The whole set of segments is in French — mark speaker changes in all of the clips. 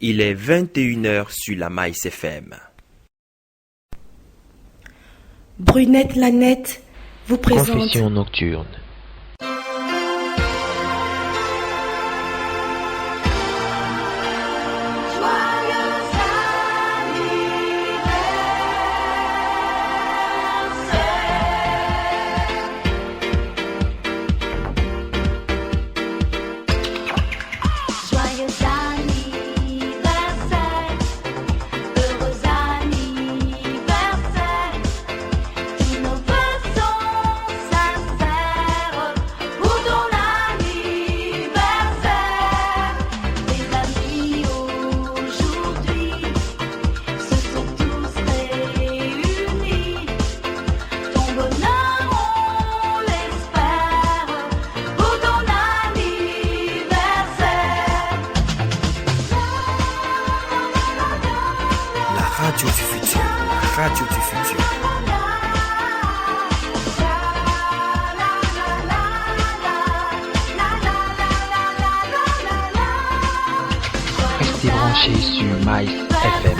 Speaker 1: Il est 21h sur la Maïs FM.
Speaker 2: Brunette Lanette vous présente
Speaker 3: Confession nocturne.
Speaker 1: Radio du futur, Radio du futur.
Speaker 3: Restez branchés sur Maïs FM.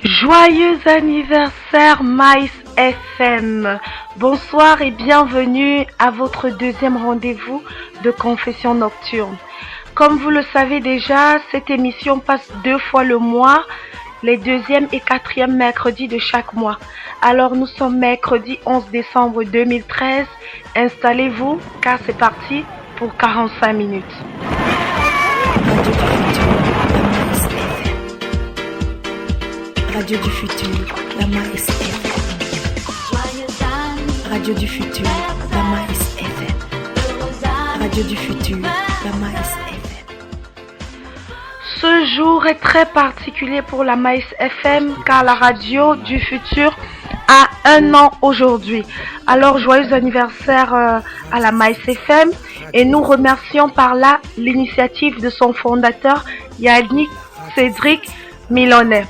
Speaker 4: Joyeux anniversaire Maïs FM. Bonsoir et bienvenue à votre deuxième rendez-vous de Confession nocturne. Comme vous le savez déjà, cette émission passe 2 fois le mois, les 2e et 4e mercredis de chaque mois. Alors nous sommes mercredi 11 décembre 2013. Installez-vous car c'est parti pour 45 minutes.
Speaker 2: Radio du futur, la Maïs FM. Radio du futur, la Maïs FM. Radio du futur, la Maïs FM.
Speaker 4: Ce jour est très particulier pour la Maïs FM car la radio du futur a 1 an aujourd'hui. Alors joyeux anniversaire à la Maïs FM et nous remercions par là l'initiative de son fondateur Yannick Cédric Milonnet.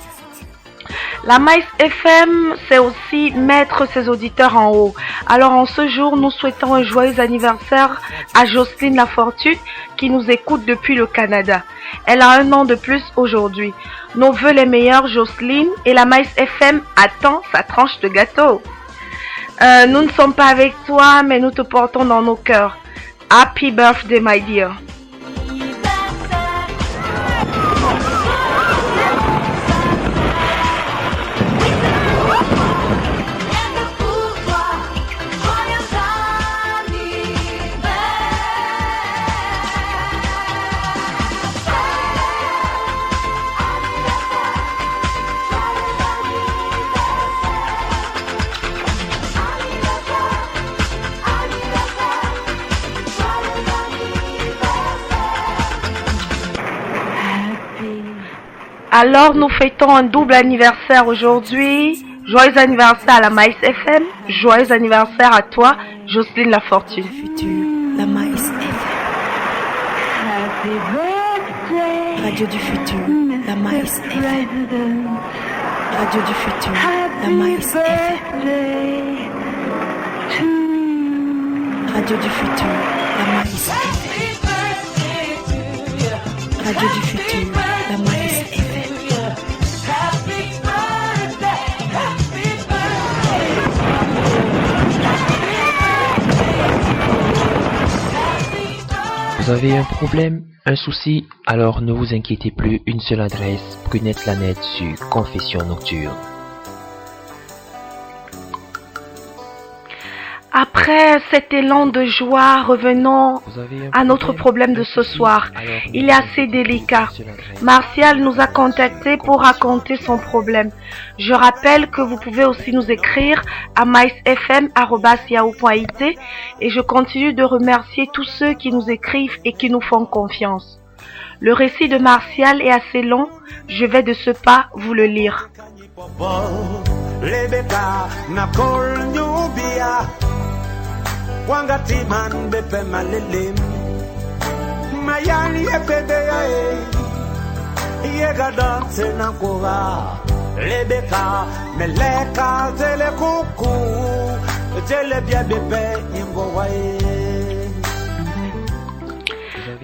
Speaker 4: La Maïs FM, c'est aussi mettre ses auditeurs en haut. Alors en ce jour, nous souhaitons un joyeux anniversaire à Jocelyne Lafortune qui nous écoute depuis le Canada. Elle a 1 an de plus aujourd'hui. Nos vœux les meilleurs, Jocelyne, et la Maïs FM attend sa tranche de gâteau. Nous ne sommes pas avec toi, mais nous te portons dans nos cœurs. Happy birthday, my dear. Alors nous fêtons un double anniversaire aujourd'hui. Joyeux anniversaire à la Maïs FM. Joyeux anniversaire à toi, Jocelyne Lafortune.
Speaker 2: La Maïs FM. Radio du futur, la Maïs FM. Radio du futur, la Maïs FM. Radio du futur, la Maïs FM. Radio du futur, la Maïs FM.
Speaker 3: Vous avez un problème, un souci? Alors ne vous inquiétez plus, une seule adresse, Brunette Lanette sur Confession nocturne.
Speaker 4: Après cet élan de joie, revenons à notre problème de ce soir. Il est assez délicat. Martial nous a contactés pour raconter son problème. Je rappelle que vous pouvez aussi nous écrire à maisfm@yahoo.it et je continue de remercier tous ceux qui nous écrivent et qui nous font confiance. Le récit de Martial est assez long, je vais de ce pas vous le lire.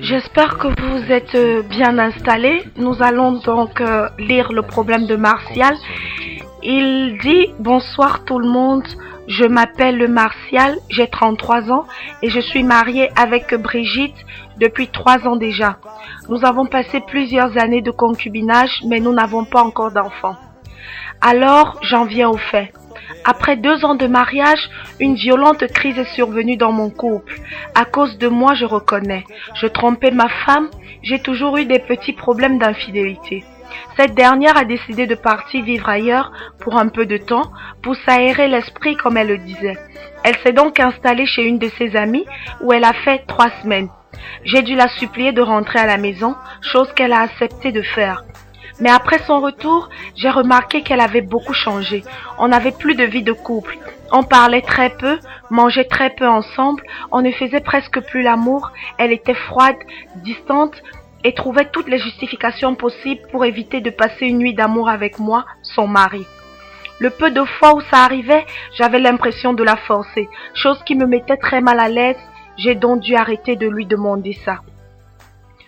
Speaker 4: J'espère que vous êtes bien installés. Nous allons donc lire le problème de Martial. Il dit « Bonsoir tout le monde, je m'appelle Martial, j'ai 33 ans et je suis marié avec Brigitte depuis 3 ans déjà. Nous avons passé plusieurs années de concubinage mais nous n'avons pas encore d'enfants. Alors j'en viens au fait. Après 2 ans de mariage, une violente crise est survenue dans mon couple. À cause de moi, je reconnais. Je trompais ma femme, j'ai toujours eu des petits problèmes d'infidélité. Cette dernière a décidé de partir vivre ailleurs pour un peu de temps, pour s'aérer l'esprit comme elle le disait. Elle s'est donc installée chez une de ses amies où elle a fait 3 semaines. J'ai dû la supplier de rentrer à la maison, chose qu'elle a accepté de faire. Mais après son retour, j'ai remarqué qu'elle avait beaucoup changé. On n'avait plus de vie de couple. On parlait très peu, mangeait très peu ensemble, on ne faisait presque plus l'amour. Elle était froide, distante et trouvait toutes les justifications possibles pour éviter de passer une nuit d'amour avec moi, son mari. Le peu de fois où ça arrivait, j'avais l'impression de la forcer, chose qui me mettait très mal à l'aise. J'ai donc dû arrêter de lui demander ça.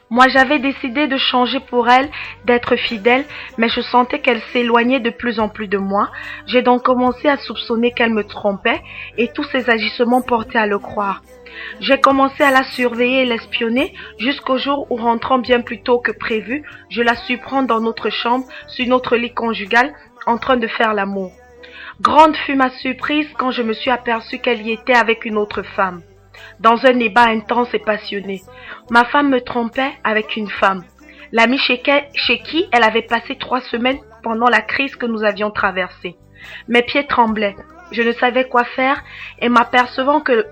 Speaker 4: Moi, j'avais décidé de changer pour elle, d'être fidèle, mais je sentais qu'elle s'éloignait de plus en plus de moi. J'ai donc commencé à soupçonner qu'elle me trompait et tous ses agissements portaient à le croire. J'ai commencé à la surveiller et l'espionner jusqu'au jour où, rentrant bien plus tôt que prévu, je la surprends dans notre chambre, sur notre lit conjugal, en train de faire l'amour. Grande fut ma surprise quand je me suis aperçue qu'elle y était avec une autre femme. Dans un débat intense et passionné. Ma femme me trompait avec une femme. L'amie chez qui elle avait passé 3 semaines pendant la crise que nous avions traversée. Mes pieds tremblaient. Je ne savais quoi faire et m'apercevant que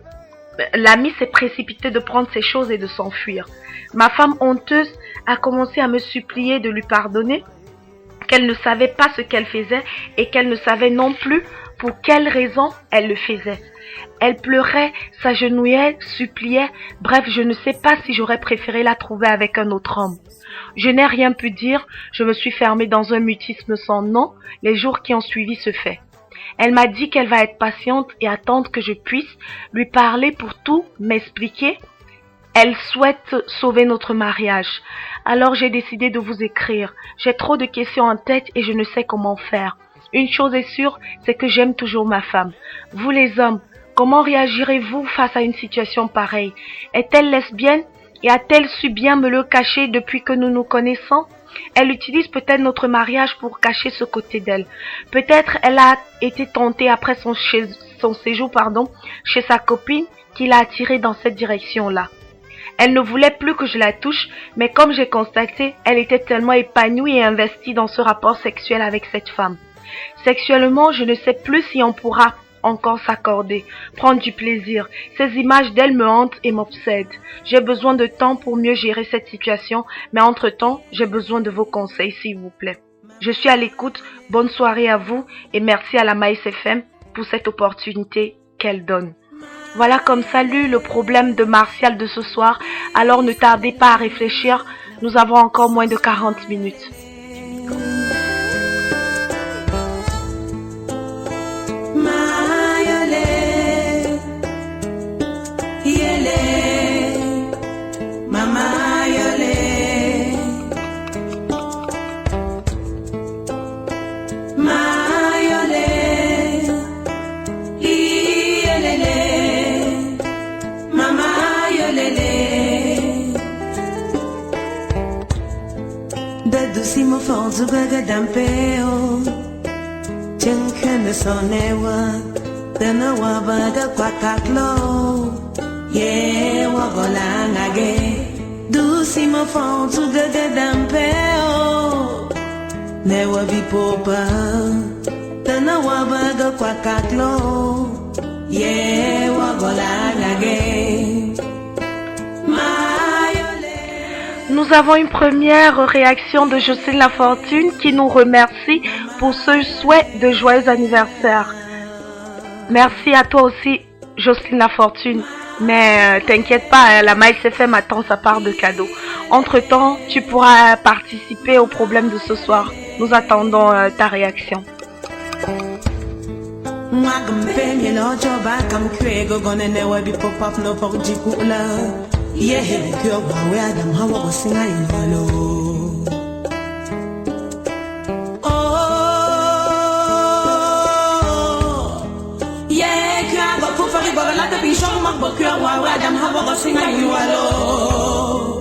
Speaker 4: l'amie s'est précipitée de prendre ses choses et de s'enfuir. Ma femme honteuse a commencé à me supplier de lui pardonner, qu'elle ne savait pas ce qu'elle faisait et qu'elle ne savait non plus pour quelle raison elle le faisait. Elle pleurait, s'agenouillait, suppliait, bref, je ne sais pas si j'aurais préféré la trouver avec un autre homme. Je n'ai rien pu dire, je me suis fermée dans un mutisme sans nom, les jours qui ont suivi ce fait. Elle m'a dit qu'elle va être patiente et attendre que je puisse lui parler pour tout m'expliquer. Elle souhaite sauver notre mariage. Alors j'ai décidé de vous écrire. J'ai trop de questions en tête et je ne sais comment faire. Une chose est sûre, c'est que j'aime toujours ma femme. Vous les hommes, comment réagirez-vous face à une situation pareille? Est-elle lesbienne et a-t-elle su bien me le cacher depuis que nous nous connaissons? Elle utilise peut-être notre mariage pour cacher ce côté d'elle. Peut-être elle a été tentée après son séjour chez sa copine qui l'a attirée dans cette direction-là. Elle ne voulait plus que je la touche, mais comme j'ai constaté, elle était tellement épanouie et investie dans ce rapport sexuel avec cette femme. Sexuellement, je ne sais plus si on pourra encore s'accorder, prendre du plaisir. Ces images d'elle me hantent et m'obsèdent. J'ai besoin de temps pour mieux gérer cette situation, mais entre-temps, j'ai besoin de vos conseils, s'il vous plaît. Je suis à l'écoute, bonne soirée à vous et merci à la Maïs FM pour cette opportunité qu'elle donne. Voilà comme ça lu le problème de Martial de ce soir, alors ne tardez pas à réfléchir, nous avons encore moins de 40 minutes.
Speaker 5: Simo fonzu gaga dampeo Chenkene sonewa Dana wabaga kwakaklo Ye wagolangage Du simo fonzu gaga dampeo Newa vipopa Dana wabaga kwakaklo Ye wagolangage
Speaker 4: Nous avons une première réaction de Jocelyne Lafortune qui nous remercie pour ce souhait de joyeux anniversaire. Merci à toi aussi, Jocelyne Lafortune. Mais t'inquiète pas, la Maïs FM attend sa part de cadeau. Entre-temps, tu pourras participer au problème de ce soir. Nous attendons ta réaction.
Speaker 5: Yeah, girl, why Adam, how I sing I know. Oh, yeah, girl, but for the bottle like the bishop, my book, girl, why Adam, how I sing I know.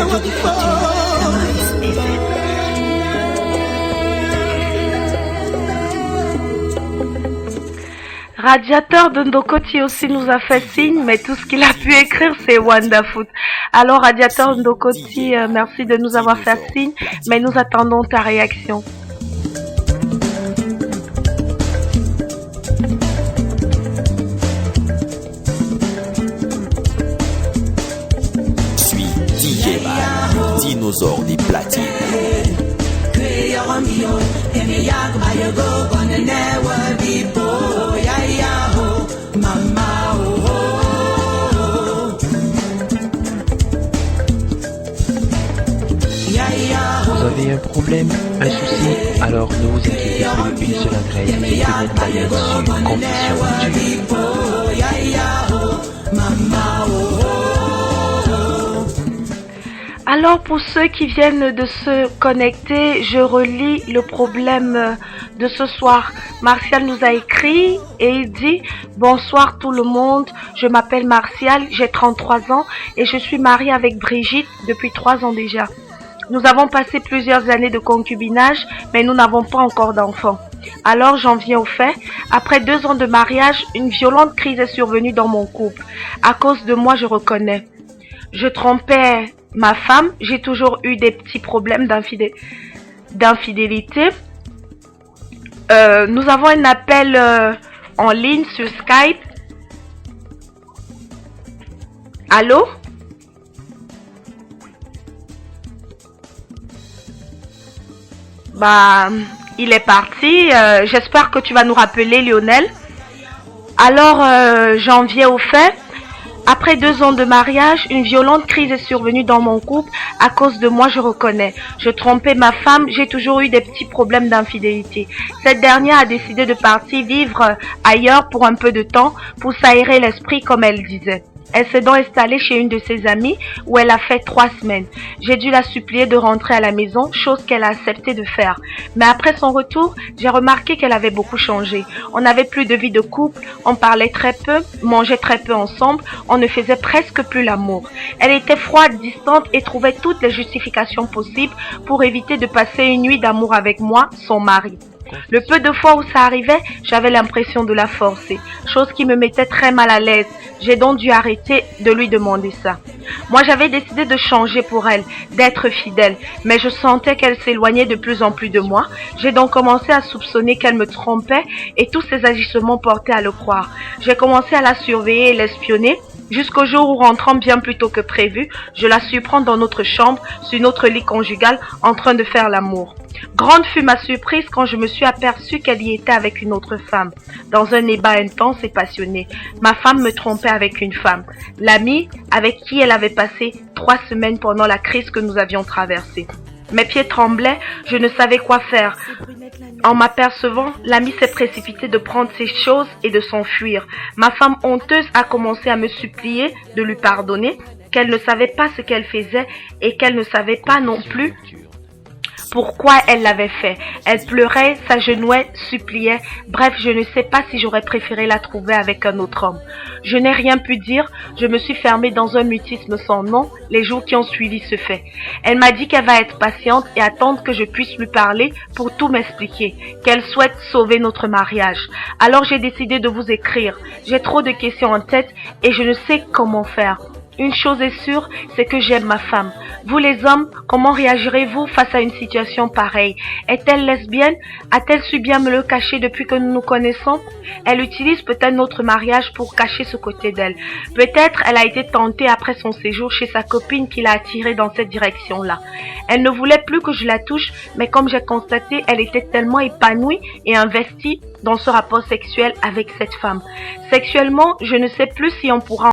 Speaker 2: Radio du futur, la Maïs FM.
Speaker 4: Radiateur de Ndokoti aussi nous a fait signe, mais tout ce qu'il a pu écrire, c'est Wonderfoot. Alors, Radiateur Ndokoti, merci de nous avoir fait signe, mais nous attendons ta réaction.
Speaker 1: Dinosaure des platines.
Speaker 3: Vous avez un problème, un souci, alors ne vous inquiétez plus, une seule adresse, Kounet la net sur Confession Future.
Speaker 4: Alors pour ceux qui viennent de se connecter, je relis le problème de ce soir. Martial nous a écrit et il dit « Bonsoir tout le monde, je m'appelle Martial, j'ai 33 ans et je suis marié avec Brigitte depuis 3 ans déjà. Nous avons passé plusieurs années de concubinage, mais nous n'avons pas encore d'enfants. Alors j'en viens au fait. Après 2 ans de mariage, une violente crise est survenue dans mon couple. À cause de moi, je reconnais. Je trompais ma femme, j'ai toujours eu des petits problèmes d'infidélité. Nous avons un appel en ligne sur Skype. Allô? Bah, il est parti. J'espère que tu vas nous rappeler, Lionel. Alors, j'en viens au fait. Après 2 ans de mariage, une violente crise est survenue dans mon couple. À cause de moi, je reconnais. Je trompais ma femme, j'ai toujours eu des petits problèmes d'infidélité. Cette dernière a décidé de partir vivre ailleurs pour un peu de temps, pour s'aérer l'esprit comme elle disait. Elle s'est donc installée chez une de ses amies où elle a fait 3 semaines. J'ai dû la supplier de rentrer à la maison, chose qu'elle a accepté de faire. Mais après son retour, j'ai remarqué qu'elle avait beaucoup changé. On n'avait plus de vie de couple, on parlait très peu, mangeait très peu ensemble, on ne faisait presque plus l'amour. Elle était froide, distante et trouvait toutes les justifications possibles pour éviter de passer une nuit d'amour avec moi, son mari. Le peu de fois où ça arrivait, j'avais l'impression de la forcer, chose qui me mettait très mal à l'aise. J'ai donc dû arrêter de lui demander ça. Moi, j'avais décidé de changer pour elle, d'être fidèle, mais je sentais qu'elle s'éloignait de plus en plus de moi. J'ai donc commencé à soupçonner qu'elle me trompait et tous ses agissements portaient à le croire. J'ai commencé à la surveiller et l'espionner, jusqu'au jour où, rentrant bien plus tôt que prévu, je la surprends dans notre chambre, sur notre lit conjugal, en train de faire l'amour. Grande fut ma surprise quand je me suis aperçue qu'elle y était avec une autre femme, dans un débat intense et passionné. Ma femme me trompait avec une femme, l'amie avec qui elle avait passé 3 semaines pendant la crise que nous avions traversée. Mes pieds tremblaient, je ne savais quoi faire. En m'apercevant, l'amie s'est précipitée de prendre ses choses et de s'enfuir. Ma femme honteuse a commencé à me supplier de lui pardonner, qu'elle ne savait pas ce qu'elle faisait et qu'elle ne savait pas non plus pourquoi elle l'avait fait. Elle pleurait, s'agenouillait, suppliait. Bref, je ne sais pas si j'aurais préféré la trouver avec un autre homme. Je n'ai rien pu dire. Je me suis fermée dans un mutisme sans nom les jours qui ont suivi ce fait. Elle m'a dit qu'elle va être patiente et attendre que je puisse lui parler pour tout m'expliquer, qu'elle souhaite sauver notre mariage. Alors j'ai décidé de vous écrire. J'ai trop de questions en tête et je ne sais comment faire. Une chose est sûre, c'est que j'aime ma femme. Vous les hommes, comment réagirez-vous face à une situation pareille? Est-elle lesbienne? A-t-elle su bien me le cacher depuis que nous nous connaissons? Elle utilise peut-être notre mariage pour cacher ce côté d'elle. Peut-être elle a été tentée après son séjour chez sa copine qui l'a attirée dans cette direction-là. Elle ne voulait plus que je la touche, mais comme j'ai constaté, elle était tellement épanouie et investie dans ce rapport sexuel avec cette femme. Sexuellement, je ne sais plus si on pourra